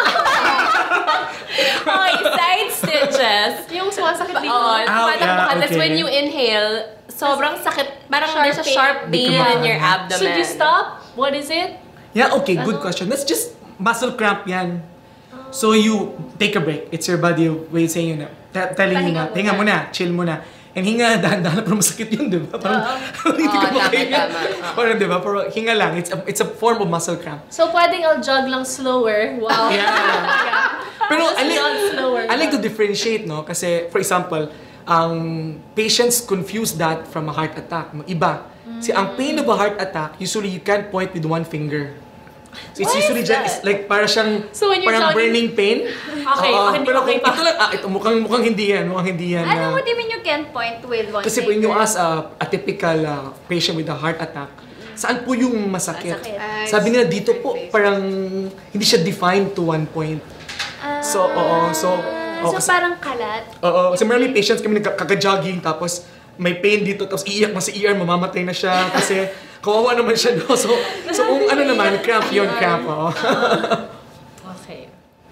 Okay, side stitches. Yung sumasakit dito. That's okay. when you inhale, sobrang sakit. Parang there's a sharp pain in your abdomen. Should you stop? What is it? Yeah, okay, good question. That's just muscle cramp yan. So you take a break. It's your body way saying telling you na, hinga muna, chill muna. And hinga, dahan-dahan, pero masakit yun, di ba? Parang, hindi ka makahinga. Parang, di ba? Pero hinga lang. It's a form of muscle cramp. So, pwedeng I'll jog lang slower. Wow. Yeah. Pero slower. I like to differentiate, no? Kasi, for example, patients confuse that from a heart attack. Iba. Ang pain of a heart attack, usually you can't point with one finger. So it's usually just like para siyang parang burning pain. Okay, hindi pero okay pa. ito lang, ito mukhang hindi yan. What do you mean you can't point with one Kasi finger? when you ask a typical patient with a heart attack, saan po yung masakit? Sabi nila dito po, parang hindi siya defined to one point. So parang kalat. Oo, kasi maraming patients kami nagkaka-jogging tapos may pain dito tapos iiyak na si ER, mamamatay na siya kasi kawawa naman siya, no? So kung ano naman, cramp yun, cramp.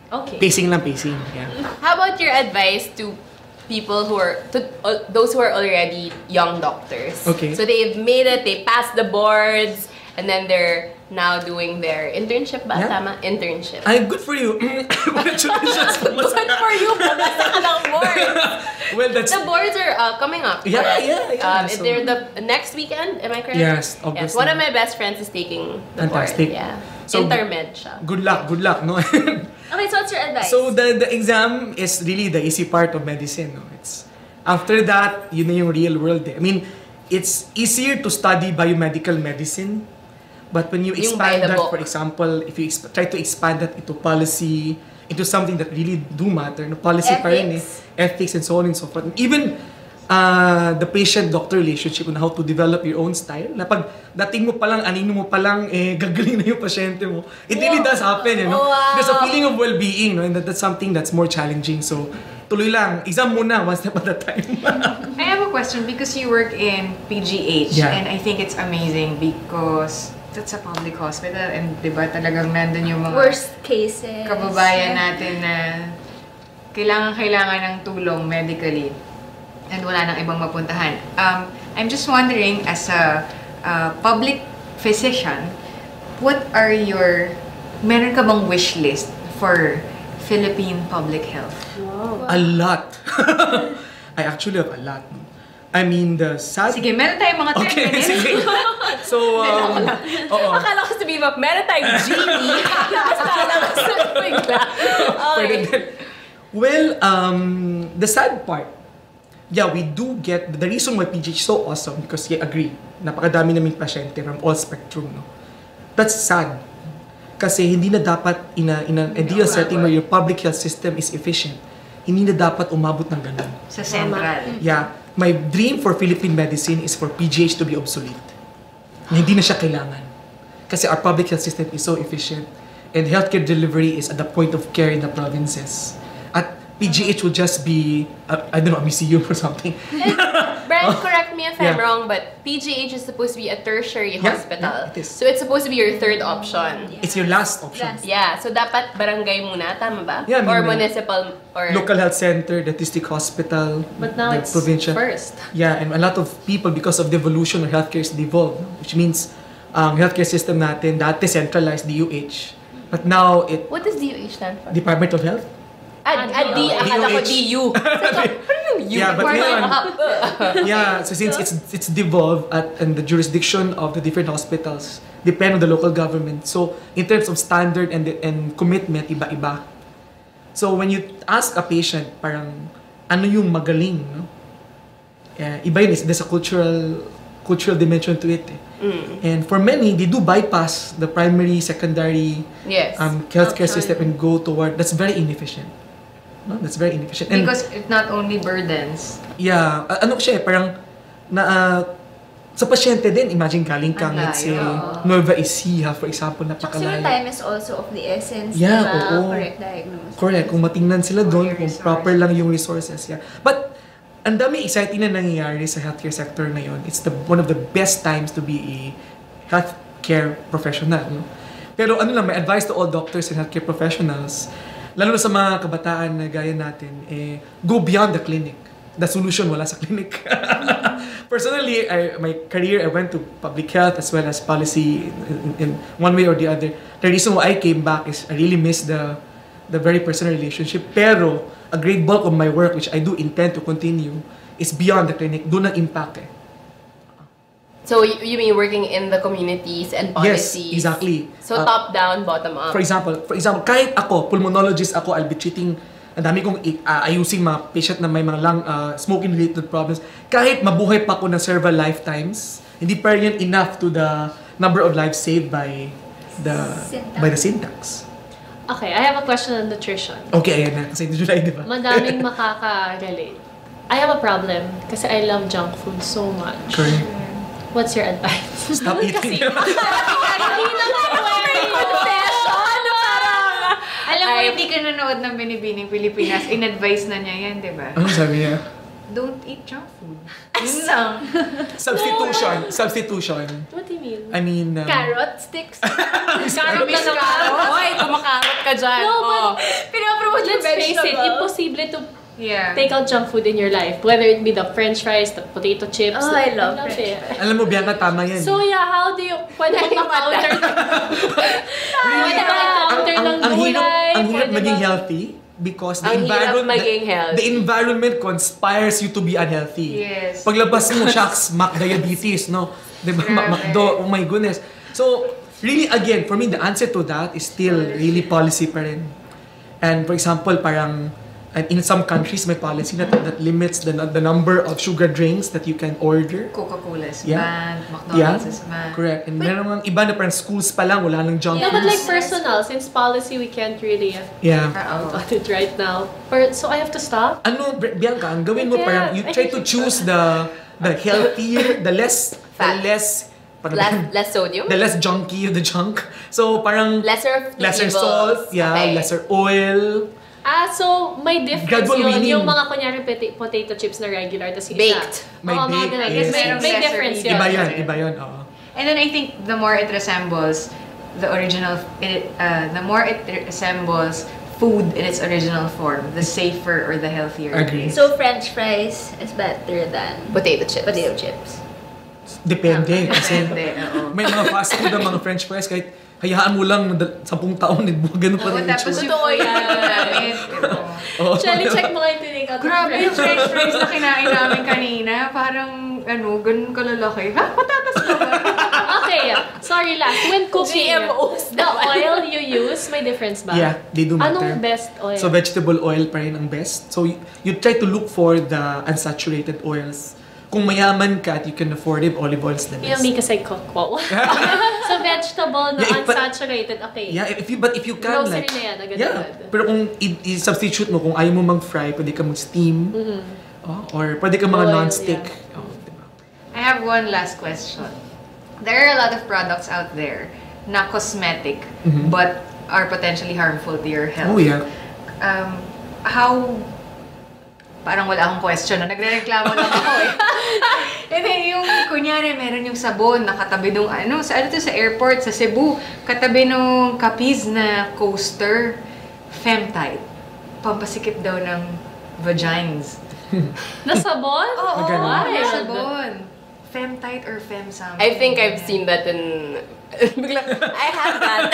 Okay. Pacing lang, pacing. Yeah. How about your advice to people those who are already young doctors? Okay. So they've made it, they passed the boards, and then they're now doing their internship ba? Yeah. Tama? Internship. Ay, good for you. Congratulations. Good for you! Pumasa ka ng boards! Well, that's... The boards are coming up. Yeah, correct? yeah. So- They're the next weekend, am I correct? Yes, obviously. One of my best friends is taking the Fantastic. board. Yeah. So, Intermed siya. Good luck, no? Okay, so what's your advice? So the exam is really the easy part of medicine, no? It's after that, yun na yung real world. I mean, it's easier to study biomedical medicine, but when you expand that, for example, if you try to expand that into policy, into something that really do matter, no? Policy pa rin, ethics and so on and so forth. Even the patient-doctor relationship on how to develop your own style. Na pag dating mo palang, anino mo palang, gagaling na yung pasyente mo. It really does happen, you know? Wow. There's a feeling of well-being, no? And that's something that's more challenging. So, tuloy lang. Exam muna, one step at a time. I have a question because you work in PGH and I think it's amazing because that's a public hospital and diba talagang nandun yung mga worst cases. Kababayan natin na kailangan ng tulong medically and wala nang ibang mapuntahan. I'm just wondering, as a public physician, what are meron ka bang wish list for Philippine public health? Wow. A lot. I actually have a lot. I mean, the sad... Sige, meron tayong mga 10 Okay, minutes. sige. So, Akala ko sabihin mo, meron tayong genie. Akala ko sabihin bigla. Pwede din. Well, the sad part, yeah, we do get, the reason why PGH is so awesome, because I agree, napakadami naming pasyente from all spectrum, no? That's sad. Kasi hindi na dapat in an ideal setting where your public health system is efficient, hindi na dapat umabot ng ganun. Sa central. Yeah. My dream for Philippine medicine is for PGH to be obsolete. Hindi na siya kailangan. Kasi our public health system is so efficient and healthcare delivery is at the point of care in the provinces. At PGH will just be, I don't know, a museum or something. Brian, correct me if I'm Yeah. wrong, but PGH is supposed to be a tertiary hospital. it is. So it's supposed to be your third option. It's your last option. Yeah, so dapat barangay muna, tama ba? Yeah, I mean, or municipal, or... Local health center, the district hospital, But now the it's provincial. first. Yeah, and a lot of people, because of devolution of healthcare is devolved, which means healthcare system natin, dati centralized DUH. But now, it What does DUH stand for? Department of Health? Akala ko DUH. DU. Yeah, but ngayon, yeah, so since it's devolved and the jurisdiction of the different hospitals depend on the local government. So in terms of standard and commitment, iba-iba. So when you ask a patient, parang ano yung magaling, no? Iba yun, there's a cultural dimension to it. And for many, they do bypass the primary, secondary Yes. healthcare system and go toward, that's very inefficient. No? That's very inefficient. And Because it not only burdens. yeah, ano siya parang sa pasyente din, imagine galing kang, let's say, Nueva Ecija, for example, Kasi yung napakalayo. time is also of the essence, Yeah, diba? oo. Correct diagnosis. Correct, kung matingnan sila doon, kung resource. proper lang yung resources. Yeah. But, ang dami exciting na nangyayari sa healthcare sector ngayon. It's one of the best times to be a healthcare professional. No? Pero ano lang, my advice to all doctors and healthcare professionals, lalo na sa mga kabataan na gaya natin, go beyond the clinic. The solution wala sa clinic. Personally, my career, I went to public health as well as policy in one way or the other. The reason why I came back is I really miss the very personal relationship. Pero, a great bulk of my work, which I do intend to continue, is beyond the clinic. Doon ang impact So you mean working in the communities and Yes, policies? exactly. So top down, bottom up. For example, kahit ako, pulmonologist ako, I'll be treating, ang dami kong ayusing mga patient na may mga smoking-related problems. Kahit mabuhay pa ako ng several lifetimes, hindi pa rin enough to the number of lives saved by the syntax. Okay, I have a question on nutrition. Okay, ayan na. Kasi hindi July, di ba? Madaming makaka-relate. I have a problem kasi I love junk food so much. Correct. What's your advice? Stop eating. Hindi naman Confession! Parang... Alam mo, hindi ka nanood ng Binibining Pilipinas, in-advise na niya yan, di ba? Ano sabi niya? Don't eat junk food. Yun lang. Substitution. What do you mean? I mean... Carrot sticks. Karot ka naman. Hoy, kumakarot ka dyan. No, but Pinapromote yung let's face it, vegetable. impossible to Yeah. take out junk food in your life. Whether it be the french fries, the potato chips. Oh, I love it. french Alam mo, Bianca, tama yan. So yeah, how do you, pwede bang ma-counter pwede bang i-counter ng gulay? Ang hirap Pwede maging bang- healthy because Ang hirap maging healthy. the environment conspires you to be unhealthy. Yes. Paglabas mo, shucks, Mac diabetes, no? Diba? Macdo, oh my goodness. So, really, again, for me, the answer to that is still really policy pa rin. And for example, parang, and in some countries, may policy that limits the number of sugar drinks that you can order. Coca-Cola is Yeah. banned, McDonald's is banned. Correct. And meron mga iba na parang schools pa lang, wala nang junk Yeah, but foods. like personal, since policy, we can't really Yeah. about it right now. So I have to stop? Ano, Bianca, ang gawin mo Yeah, parang, you I try think to it's choose the healthier, the less, Fat. parang, Less sodium? the less junky of the junk. So parang, Lesser of the lesser evils. salt, yeah, Okay. lesser oil. So may difference Gradual yun. weaning. Yung mga kunyari potato chips na regular, tas yung Baked. May Oo, mga baked, ganun. yes. May Merong difference lesser yun. Iba yun, oo. And then I think the more it resembles the original, food in its original form, the safer or the healthier. Agree. it is. So French fries is better than Potato chips. potato chips. Depende. Kasi Hindi, oo. may mga fast food ang mga french fries, kahit hayaan mo lang 10 taon, ganun pa Oo, rin. tapos yung Totoo food yan. namin, Oo. Shelly, check mo kayo tinig out. grabe yung french fries na kinain namin kanina. Parang, ganun kalalaki. Ha? Patatas ba ba? Okay, sorry very last, when cooking, GMOs the oil you use, may difference ba? Yeah, they do matter. Anong best oil? So vegetable oil pa rin ang best. So you try to look for the unsaturated oils. Kung mayaman ka at you can afford it, olive oil is the best. because I cook. Wow. So vegetable na unsaturated, okay. Yeah, if you can Grocery like... na yan, agad. Pero kung i-substitute mo, kung ayaw mo mag-fry, pwede ka mag-steam. Or pwede ka mga Oil, non-stick. yeah. Diba? I have one last question. There are a lot of products out there na cosmetic but are potentially harmful to your health. Oh yeah. How... Parang wala akong question na nagre-reklamo lang ako eh. And then yung, kunyari, meron yung sabon nakatabi nung sa airport, sa Cebu, katabi nung Capiz na coaster, Femtite. Pampasikip daw ng vagines. Na sabon? Oo, Why? sabon. Femtite or fem something. I think I've seen that in... I have that.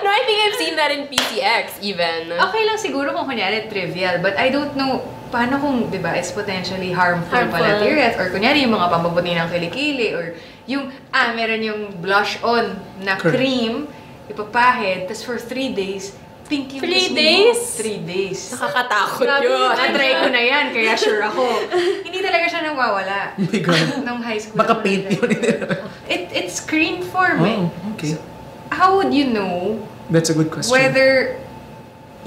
No, I think I've seen that in PCX even. Okay lang siguro kung kunyari trivial, but I don't know paano kung, di ba, it's potentially harmful pala to your health. Or kunyari yung mga pampabuti ng kilikili or yung, meron yung blush on na cream, ipapahid, tas for 3 days, pink yung 3 days? 3 days. Nakakatakot yun. Na-try ko na yan, kaya sure ako. Hindi talaga siya nawawala. Oh my God. Nung high school. Baka paint yun. It's cream form eh. Okay. So, how would you know That's a good question. whether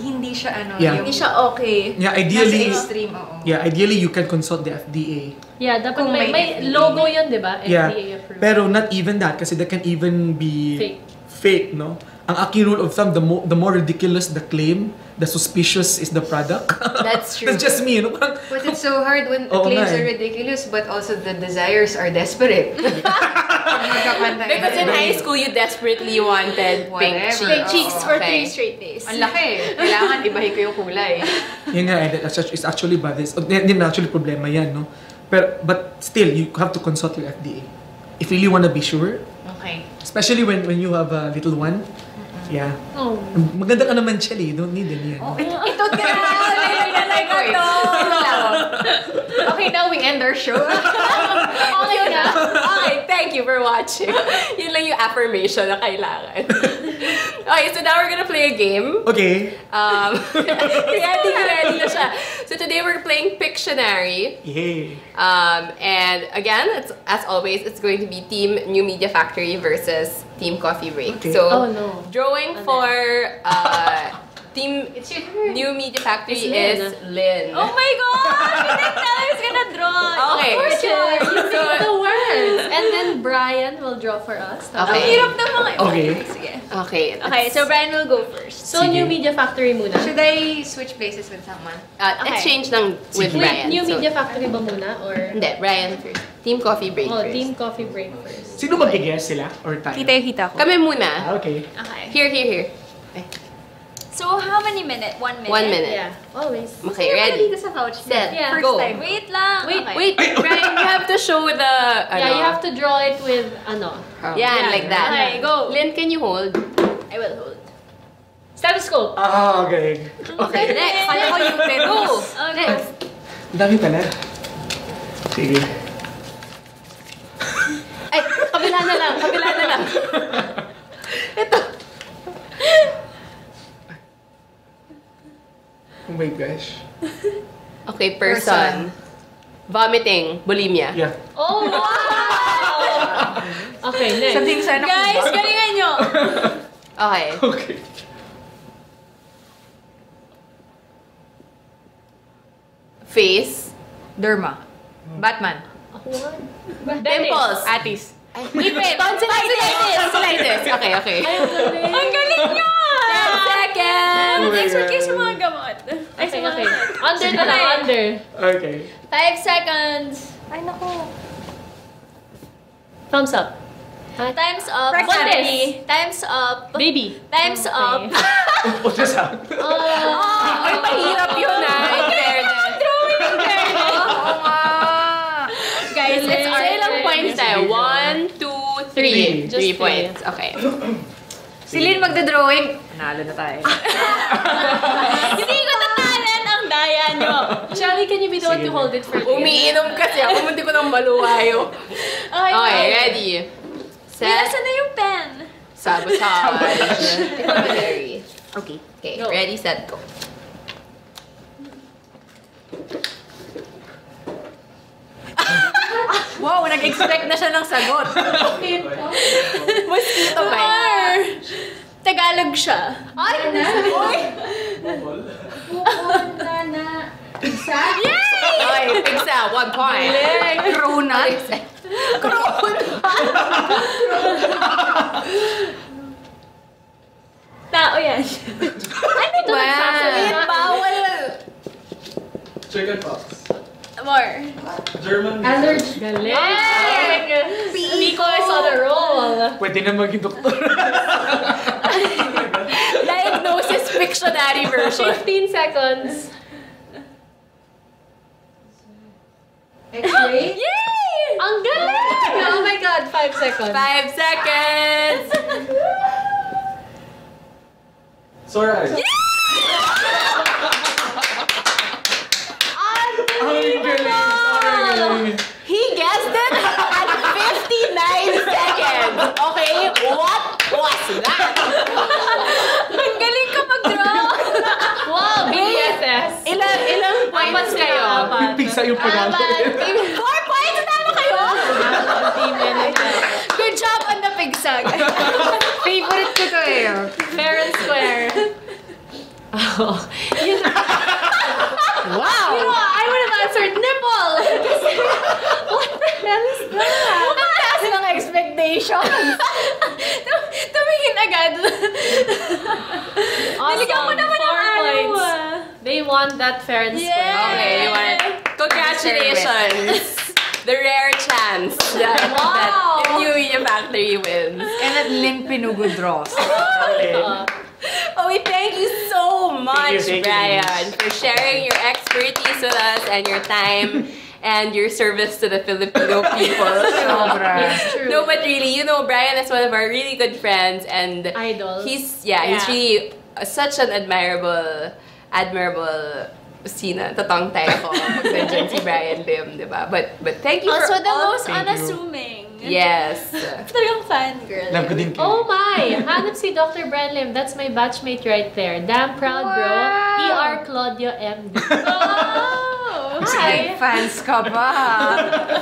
hindi siya Yeah. Hindi siya okay. Yeah, nasa ideally... extreme, oo. Yeah, ideally you can consult the FDA. Yeah, dapat Kung may may logo yun, di ba? Yeah. FDA approved. Pero not even that kasi that can even be fake, no? Ang aking rule of thumb, the more ridiculous the claim, the suspicious is the product. That's true. That's just me, no? Parang, But it's so hard when the Oo claims nga are eh. ridiculous, but also the desires are desperate. Because in high school, you desperately wanted pink Whatever. cheeks. Big cheeks for Okay. 3 straight days. Ang laki eh. Kailangan ibahin ko yung kulay. yun nga, it's actually bad. Hindi na actually problema yan, no? But still, you have to consult your FDA. If you really want to be sure, Okay. especially when you have a little one, yeah. Oh. Maganda ka naman siya, you don't need any. Ito ka na! Like ko eh. Okay, now we end our show. Okay na. Okay, thank you for watching. Yun lang yung affirmation na kailangan. Okay, so now we're gonna play a game. Okay. Ready na siya. So today we're playing Pictionary. Yay. And again, as always, it's going to be Team New Media Factory versus Team Coffee Break. Okay. So, Oh, no. drawing for Team New Media Factory It's is Lynn. Oh my God! You didn't tell I was gonna draw! Okay. Of course you are. You So, say the words. And then Brian will draw for us. Ang Okay. hirap ng mga... Okay. Sige. Okay. Okay, so Brian will go first. So, New Media Factory muna. Should I switch places with someone? Exchange ng with Wait, Brian. New So, Media Factory ba muna? Or... Hindi, Brian first. Team Coffee Break Oh, first. Team Coffee Break first. Sino mag-guess sila? Or tayo? Kita yung kita ko. Kami muna. Okay. Okay. Here. So, how many minutes? 1 minute? 1 minute. Yeah, always. Okay, ready? Dito sa couch. Set, Yeah. First go. time. Wait lang. Wait, Okay. Wait, Brian, you have to show the... Yeah, you have to draw it with, Yeah, like that. Okay, go. Lynn, can you hold? I will hold. Stethoscope. Okay. Okay, next. Kala ko yung pero. Okay. Next. Ang dami pala. Sige. Ay, kabila na lang. Ito. Oh my gosh. Okay, person. Vomiting. Bulimia. Yeah. Oh, wow! Okay, next. Sabihin sana kung Guys, ba- galingan nyo! Okay. Okay. Face. Derma. Batman. Pimples. Atis. Ipit. Tonsillitis. Okay. Ang galing nyo! 10 seconds. Expert kayo sa mga gamot. Ay, sa Okay, mga okay. Under na lang, under. Okay. 5 seconds. Ay, naku. Thumbs up. Time's up. What Sorry. Time's up. Baby. Time's up. What just happened? Ay, mahirap yun In fairness. Oo nga. Guys, let's So, ilang points tayo? 1, 2, 3. Just 3 three. points. Okay. Si Lynn magdodrawing. Nalo na tayo. Hindi ko na-talent ang daya nyo. Shelly, can you be the one to hold it for me? Umiinom kasi ako. Hindi ko nang maluwayo. Okay, ready. Nasa Set. na yung pen? Sabotage. Dictionary. Okay. Okay, Go. ready, set, go. Wow, nag-expect na siya ng sagot. Mosquito bite. Tagalog siya. Ay! Ay, pigsa, 1 point. Cronut. Tao yan. Ano ito nagsasalita? Bawal. Chicken pox. More. German. Allergy. Galing! Nico is on a roll. Pwede na maging doktor. Diagnosis Pictionary version. 15 seconds. X-ray? Yay! Ang galing! Oh my God, 5 seconds. 5 seconds. Sore eyes. Ang galing! He guessed it at 59 seconds. Okay, what was that? Ang galing ka mag-draw! Wow, BSS. Ilang points kayo? Yung pigsa yung panalo. 4 points? Tama kayo? Good job on the pigsag. Favorite ko to eh. Fair and square. Oh. Wow! You know, I would have answered nipple. What the hell is that? Ang taas ng expectations. Tumingin agad. Naligaw mo naman ang 4 points. ano. They want that fair and square. Okay, you want congratulations! The rare chance that the New Media Factory wins. And at Lim Pinugod draws. Oh, we thank you so much, Thank you, Bryan, for sharing your expertise with us and your time and your service to the Filipino people. Sobra. It's true. No, but really, you know, Bryan is one of our really good friends, and Idol. he's Yeah. really such an admirable Sina, tatong tayo ko pag nandiyan si Bryan Lim, di ba? But thank you Also for the all... most Thank you. unassuming. Yes. Talagang fangirl. Alam ko din kayo. Oh my! Hanap si Dr. Bryan Lim. That's my batchmate right there. Damn proud, bro. ER Claudio MD. Oh! Hi! Fans ka ba?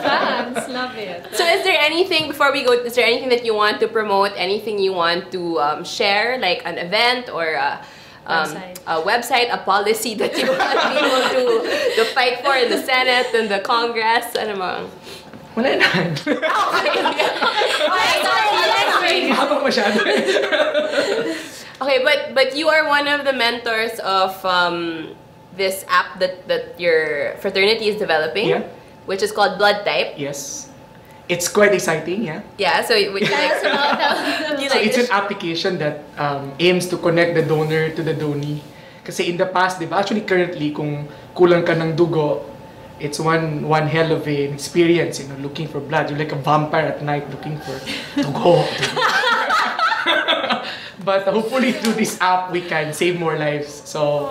Fans, love it. So is there anything, before we go, is there anything that you want to promote, anything you want to share, like an event or a website, a policy that you want people to fight for in the Senate and the Congress? Ano mo? Wala na. Habang masyado. Okay, but you are one of the mentors of this app that your fraternity is developing, Yeah. which is called Blood Type. Yes. It's quite exciting, yeah. Yeah, so would you like to you So like it's to an application that aims to connect the donor to the donee. Kasi in the past, di ba? Actually, currently, kung kulang ka ng dugo, it's one hell of an experience, you know, looking for blood. You're like a vampire at night looking for dugo. But hopefully through this app, we can save more lives. So,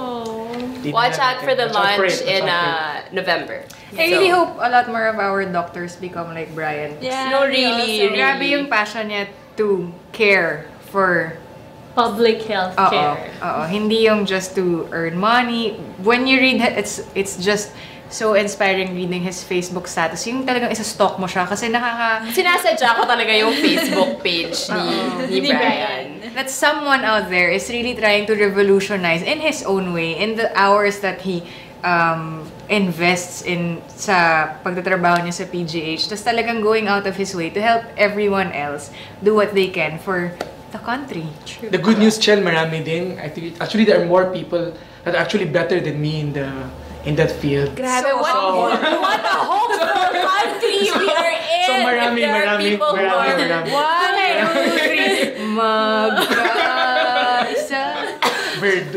watch out for the watch out launch it, in watch out for it. November? I really hope a lot more of our doctors become like Bryan. Yeah, No, really, also. Grabe yung passion niya to care for Public health care. Hindi yung just to earn money. When you read it's just so inspiring reading his Facebook status. Yung talagang isa-stalk mo siya kasi Sinasadya ko talaga yung Facebook page ni Bryan. that someone out there is really trying to revolutionize in his own way in the hours that he invests in sa pagtatrabaho niya sa PGH. Tapos talagang going out of his way to help everyone else do what they can for the country. True. The good news, Chel, marami din. I think actually there are more people that are actually better than me in that field. Grabe, what a hopeful country we are in! So marami, if there are marami, people who marami, are- marami. Magkaisa. Bird.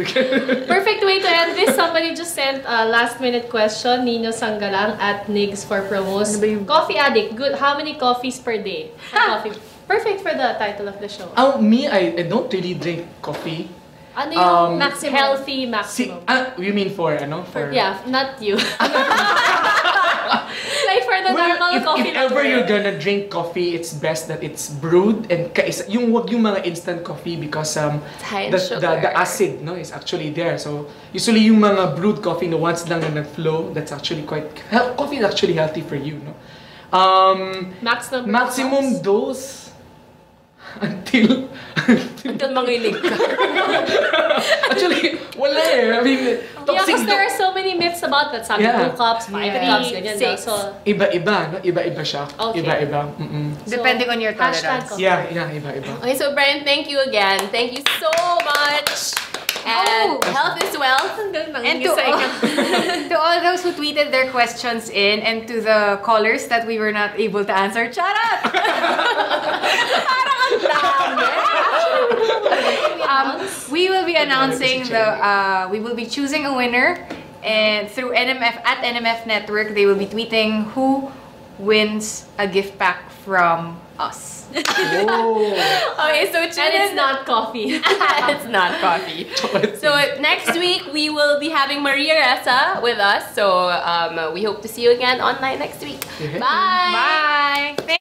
Perfect way to end this. Somebody just sent a last-minute question. Nino Sanggalang at Nigs for promos. Coffee addict. Good. How many coffees per day? Coffee. Perfect for the title of the show. Me, I don't really drink coffee. Ano yung maximum? healthy maximum? You mean for, ano? For, Yeah, not you. Like for the normal coffee if ever lover. you're gonna drink coffee, it's best that it's brewed and wag yung mga instant coffee because high in the sugar. acid no is actually there. So usually yung mga brewed coffee no once lang na nag-flow, that's actually coffee is actually healthy for you, no. Maximum dose until manginig ka. Actually, wala eh. I mean, Yeah, toxic because there are so many myths about that. Sabi, 2 cups, 5 cups, ganyan daw. So, iba-iba, no? Iba-iba siya. Okay. Iba-iba. Depending on your hashtag tolerance. coffee. Yeah, iba-iba. Okay, so Brian, thank you again. Thank you so much. And health is wealth. And to all those who tweeted their questions in, and to the callers that we were not able to answer, charot! Parang ang dami! We will be announcing we will be choosing a winner, and through NMF at NMF Network, they will be tweeting who wins a gift pack from us. Okay, so tune And it's in. not coffee. It's not coffee. So next week we will be having Maria Ressa with us. So we hope to see you again online next week. Bye. Bye!